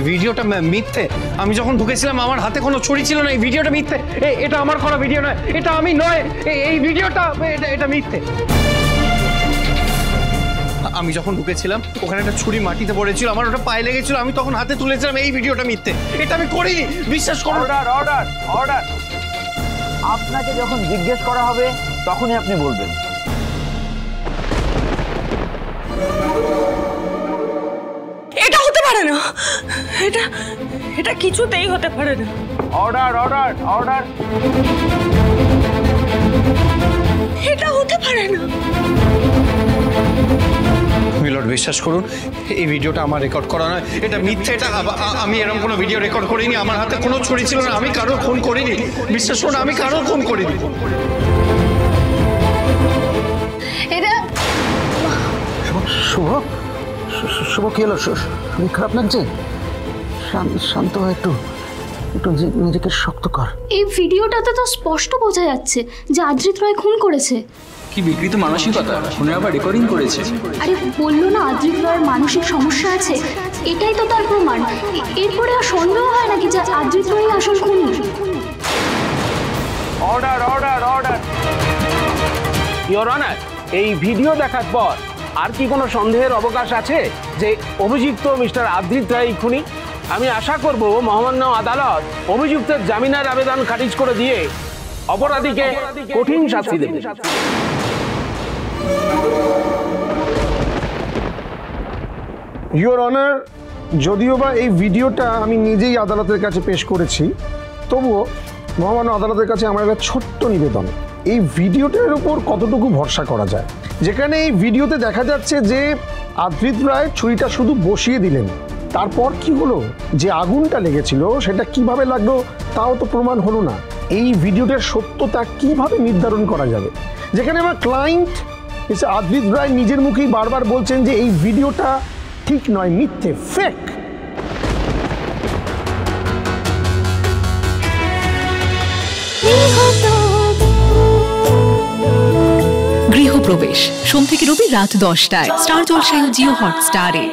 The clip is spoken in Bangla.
ভিডিওটা মিথ্যে। আমি যখন ঢুকেছিলাম আমার হাতে কোনো ছুরি ছিল না। এই ভিডিওটা মিথ্যে। এটা আমার করা ভিডিও নয়, এটা আমি নয়। এই ভিডিওটা এটা মিথ্যে। আমি যখন ঢুকেছিলাম ওখানে একটা ছুরি মাটিতে পড়েছিল, আমার ওটা পায়ে লেগেছিল, আমি তখন হাতে তুলেছিলাম। এই ভিডিওটা মিথ্যে, এটা আমি করিনি, বিশ্বাস করো। অর্ডার। আপনাকে যখন জিজ্ঞেস করা হবে তখনই আপনি বলবেন। এটা হতে পারে না, এটা কিছুতেই হতে পারে না। অর্ডার। এটা হতে পারে না। মিলর্ড, বিশ্বাস করুন, এই ভিডিওটা আমার রেকর্ড করা নয়, এটা মিথ্যে। এটা আমি এরকম কোনো ভিডিও রেকর্ড করিনি। আমার হাতে কোনো ছুরি ছিল না, আমি কারোর খুন করিনি। বিশ্বাস করুন, আমি কারোর খুন করিনি। এটা শুভ কি হলো? শরীর খারাপ লাগছে? শান্ত হয় একটু, নিজেকে শক্ত কর। এই ভিডিওটাতে তো স্পষ্ট বোঝা যাচ্ছে যে আদ্রিত রায় খুন করেছে। কি বিকৃত মানসিকতা, ফোনে আবার রেকর্ডিং করেছে। আরে বললো না আদ্রিত রায়ের মানসিক সমস্যা আছে, এটাই তো তার প্রমাণ। এরপরে আর সন্দেহ হয় নাকি যে আদ্রিত রায় আসল খুনি? অর্ডার। ইওর অনার, এই ভিডিও দেখার পর আর কি কোনো সন্দেহের অবকাশ আছে যে অভিযুক্ত মিস্টার আদ্রিত রায় খুনি? আমি আশা করব মহামান্য আদালত অভিযুক্তের জামিনের আবেদন খারিজ করে দিয়ে অপরাধীকে কঠিন শাস্তি দেবে। ইওর অনার, যদিও বা এই ভিডিওটা আমি নিজেই আদালতের কাছে পেশ করেছি, তবুও মহামান্য আদালতের কাছে আমার একটা ছোট্ট নিবেদন। এই ভিডিওটার উপর কতটুকু ভরসা করা যায়? যেখানে এই ভিডিওতে দেখা যাচ্ছে যে আদ্রিত রায় ছুরিটা শুধু বসিয়ে দিলেন, তারপর কি হলো, যে আগুনটা লেগেছিল সেটা কিভাবে লাগলো তাও তো প্রমাণ হলো না। এই ভিডিওটার সত্যতা কিভাবে নির্ধারণ করা যাবে? যেখানে আমার ক্লায়েন্ট আদ্রিত রায় নিজের মুখেই বারবার বলছেন যে এই ভিডিওটা ঠিক নয়, মিথ্যে, ফেক। গৃহপ্রবেশ সোম থেকে রবি রাত 10টায় স্টার জলসায় ও জিও হটস্টারে।